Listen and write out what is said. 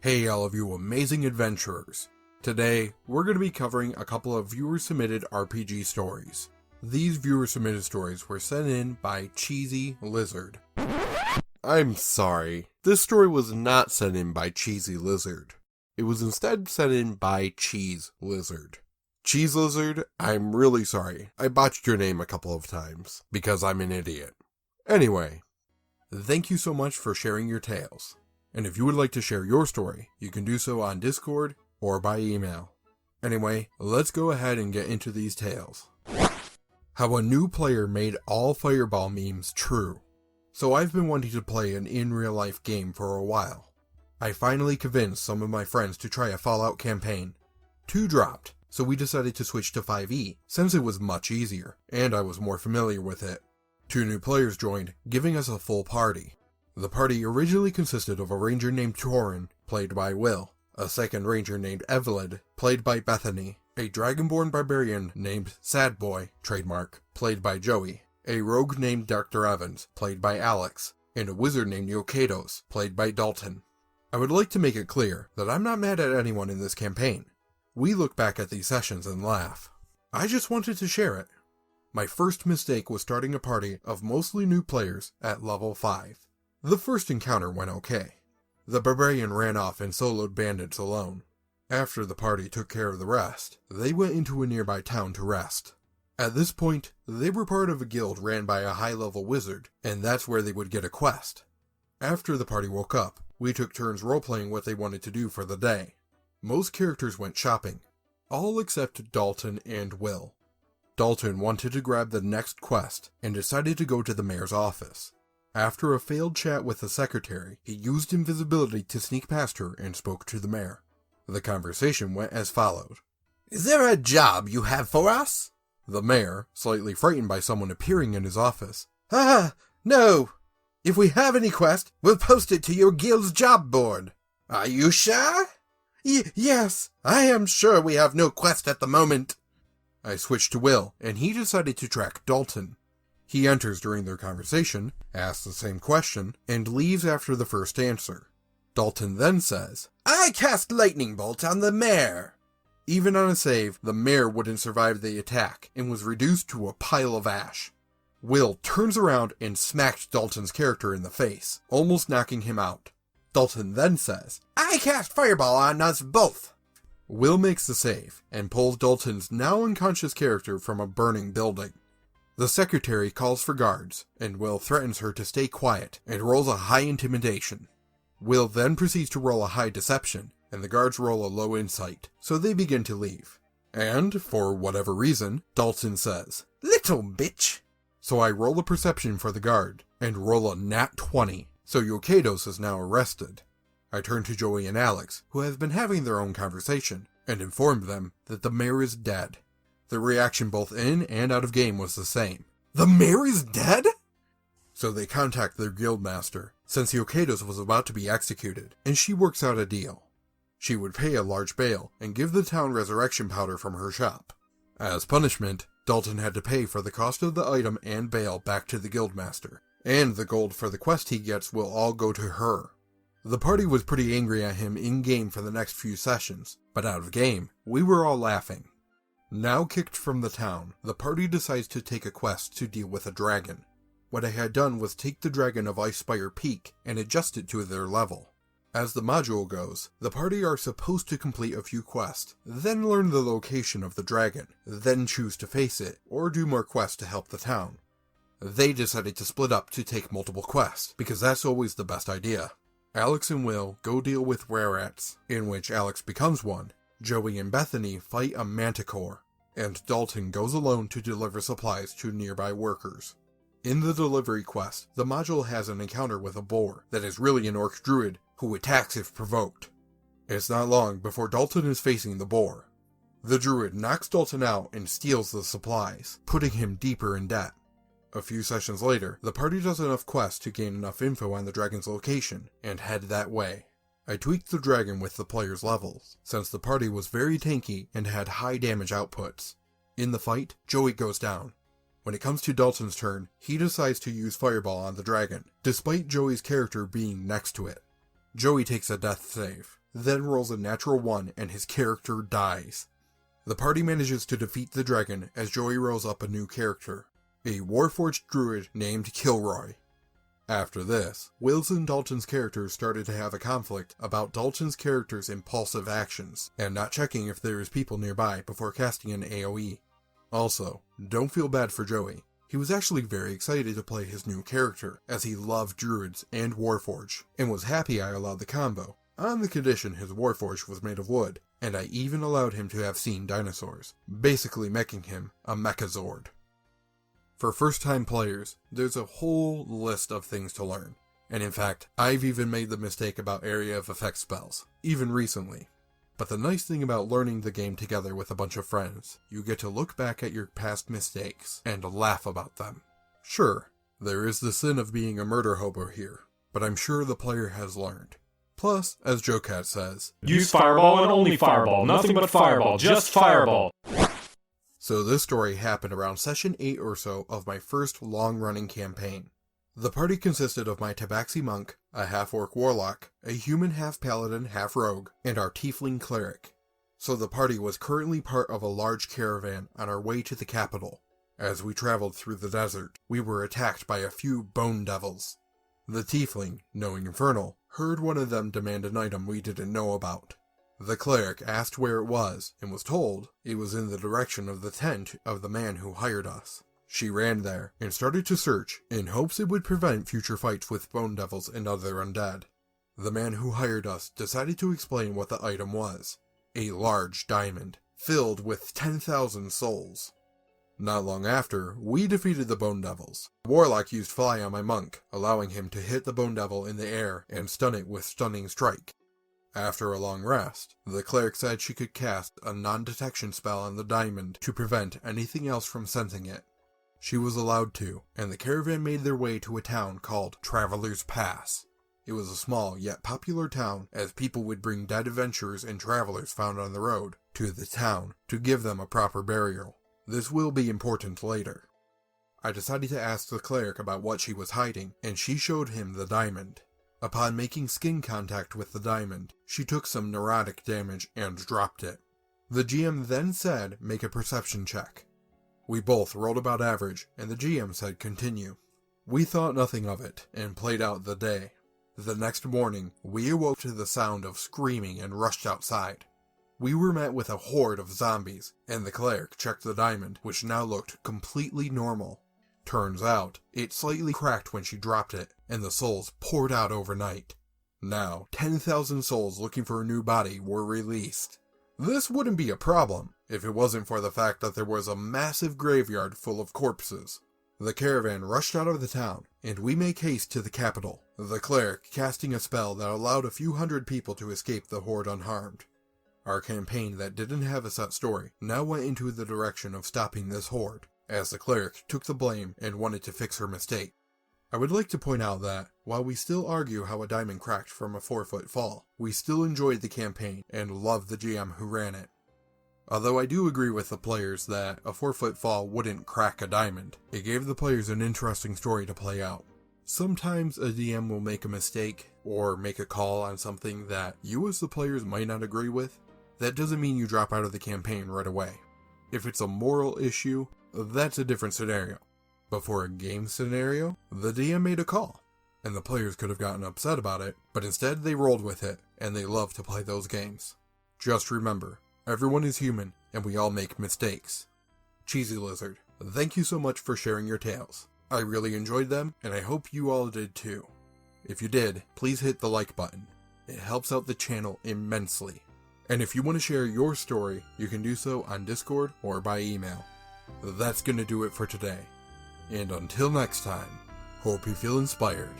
Hey all of you amazing adventurers! Today, we're going to be covering a couple of viewer-submitted RPG stories. These viewer-submitted stories were sent in by Cheeselizard. I'm sorry, this story was not sent in by Cheeselizard. It was instead sent in by Cheeselizard. Cheeselizard, I'm really sorry. I botched your name a couple of times, because I'm an idiot. Anyway, thank you so much for sharing your tales. And if you would like to share your story, you can do so on Discord or by email. Anyway, let's go ahead and get into these tales. How a new player made all Fireball memes true. So I've been wanting to play an in-real-life game for a while. I finally convinced some of my friends to try a Fallout campaign. 2 dropped, so we decided to switch to 5e, since it was much easier, and I was more familiar with it. 2 new players joined, giving us a full party. The party originally consisted of a ranger named Torin, played by Will, a second ranger named Evelyn, played by Bethany, a dragonborn barbarian named Sad Boy, trademark, played by Joey, a rogue named Dr. Evans, played by Alex, and a wizard named JoCat, played by Dalton. I would like to make it clear that I'm not mad at anyone in this campaign. We look back at these sessions and laugh. I just wanted to share it. My first mistake was starting a party of mostly new players at level 5. The first encounter went okay. The barbarian ran off and soloed bandits alone. After the party took care of the rest, they went into a nearby town to rest. At this point, they were part of a guild ran by a high-level wizard, and that's where they would get a quest. After the party woke up, we took turns role-playing what they wanted to do for the day. Most characters went shopping, all except Dalton and Will. Dalton wanted to grab the next quest, and decided to go to the mayor's office. After a failed chat with the secretary, he used invisibility to sneak past her and spoke to the mayor. The conversation went as followed. Is there a job you have for us? The mayor, slightly frightened by someone appearing in his office. No. If we have any quest, we'll post it to your guild's job board. Are you sure? Yes, I am sure we have no quest at the moment. I switched to Will, and he decided to track Dalton. He enters during their conversation, asks the same question, and leaves after the first answer. Dalton then says, I cast lightning bolt on the mayor. Even on a save, the mayor wouldn't survive the attack, and was reduced to a pile of ash. Will turns around and smacked Dalton's character in the face, almost knocking him out. Dalton then says, I cast fireball on us both. Will makes the save, and pulls Dalton's now unconscious character from a burning building. The secretary calls for guards, and Will threatens her to stay quiet and rolls a high intimidation. Will then proceeds to roll a high deception, and the guards roll a low insight, so they begin to leave. And, for whatever reason, Dalton says, Little bitch. So I roll a perception for the guard, and roll a nat 20, so JoCat is now arrested. I turn to Joey and Alex, who have been having their own conversation, and inform them that the mayor is dead. The reaction both in and out of game was the same. The mayor is dead? So they contact their guildmaster, since JoCat was about to be executed, and she works out a deal. She would pay a large bail and give the town resurrection powder from her shop. As punishment, Dalton had to pay for the cost of the item and bail back to the guildmaster, and the gold for the quest he gets will all go to her. The party was pretty angry at him in-game for the next few sessions, but out of game, we were all laughing. Now kicked from the town, the party decides to take a quest to deal with a dragon. What I had done was take the dragon of Icespire Peak and adjust it to their level. As the module goes, the party are supposed to complete a few quests, then learn the location of the dragon, then choose to face it, or do more quests to help the town. They decided to split up to take multiple quests, because that's always the best idea. Alex and Will go deal with rarats, in which Alex becomes one. Joey and Bethany fight a manticore, and Dalton goes alone to deliver supplies to nearby workers. In the delivery quest, the module has an encounter with a boar that is really an orc druid who attacks if provoked. It's not long before Dalton is facing the boar. The druid knocks Dalton out and steals the supplies, putting him deeper in debt. A few sessions later, the party does enough quests to gain enough info on the dragon's location, and head that way. I tweaked the dragon with the players' levels, since the party was very tanky and had high damage outputs. In the fight, Joey goes down. When it comes to Dalton's turn, he decides to use Fireball on the dragon, despite Joey's character being next to it. Joey takes a death save. then rolls a natural 1 and his character dies. The party manages to defeat the dragon as Joey rolls up a new character, a Warforged druid named Kilroy. After this, Will's and Dalton's characters started to have a conflict about Dalton's character's impulsive actions, and not checking if there is people nearby before casting an AoE. Also, don't feel bad for Joey. He was actually very excited to play his new character, as he loved druids and Warforged, and was happy I allowed the combo, on the condition his Warforged was made of wood, and I even allowed him to have seen dinosaurs, basically making him a Mechazord. For first-time players, there's a whole list of things to learn, and in fact, I've even made the mistake about area of effect spells, even recently. But the nice thing about learning the game together with a bunch of friends, you get to look back at your past mistakes and laugh about them. Sure, there is the sin of being a murder hobo here, but I'm sure the player has learned. Plus, as JoCat says, use fireball and only fireball, nothing but fireball, just fireball. So this story happened around session 8 or so of my first long-running campaign. The party consisted of my Tabaxi monk, a half-orc warlock, a human half-paladin, half-rogue, and our tiefling cleric. So the party was currently part of a large caravan on our way to the capital. As we traveled through the desert, we were attacked by a few bone devils. The tiefling, knowing Infernal, heard one of them demand an item we didn't know about. The cleric asked where it was, and was told it was in the direction of the tent of the man who hired us. She ran there, and started to search, in hopes it would prevent future fights with bone devils and other undead. The man who hired us decided to explain what the item was. A large diamond, filled with 10,000 souls. Not long after, we defeated the bone devils. The warlock used fly on my monk, allowing him to hit the bone devil in the air and stun it with stunning strike. After a long rest, the cleric said she could cast a non-detection spell on the diamond to prevent anything else from sensing it. She was allowed to, and the caravan made their way to a town called Traveler's Pass. It was a small yet popular town, as people would bring dead adventurers and travelers found on the road to the town to give them a proper burial. This will be important later. I decided to ask the cleric about what she was hiding, and she showed him the diamond. Upon making skin contact with the diamond, she took some neurotic damage and dropped it. The GM then said, make a perception check. We both rolled about average, and the GM said continue. We thought nothing of it, and played out the day. The next morning, we awoke to the sound of screaming and rushed outside. We were met with a horde of zombies, and the cleric checked the diamond, which now looked completely normal. Turns out, it slightly cracked when she dropped it, and the souls poured out overnight. Now, 10,000 souls looking for a new body were released. This wouldn't be a problem, if it wasn't for the fact that there was a massive graveyard full of corpses. The caravan rushed out of the town, and we make haste to the capital, the cleric casting a spell that allowed a few hundred people to escape the horde unharmed. Our campaign that didn't have a set story now went into the direction of stopping this horde, as the cleric took the blame and wanted to fix her mistake. I would like to point out that, while we still argue how a diamond cracked from a 4-foot fall, we still enjoyed the campaign and loved the GM who ran it. Although I do agree with the players that a 4-foot fall wouldn't crack a diamond, it gave the players an interesting story to play out. Sometimes a DM will make a mistake, or make a call on something that you as the players might not agree with. That doesn't mean you drop out of the campaign right away. If it's a moral issue, that's a different scenario. But for a game scenario, the DM made a call, and the players could have gotten upset about it, but instead they rolled with it, and they love to play those games. Just remember, everyone is human, and we all make mistakes. Cheeselizard, thank you so much for sharing your tales. I really enjoyed them, and I hope you all did too. If you did, please hit the like button. It helps out the channel immensely. And if you want to share your story, you can do so on Discord or by email. That's gonna do it for today. And until next time, hope you feel inspired.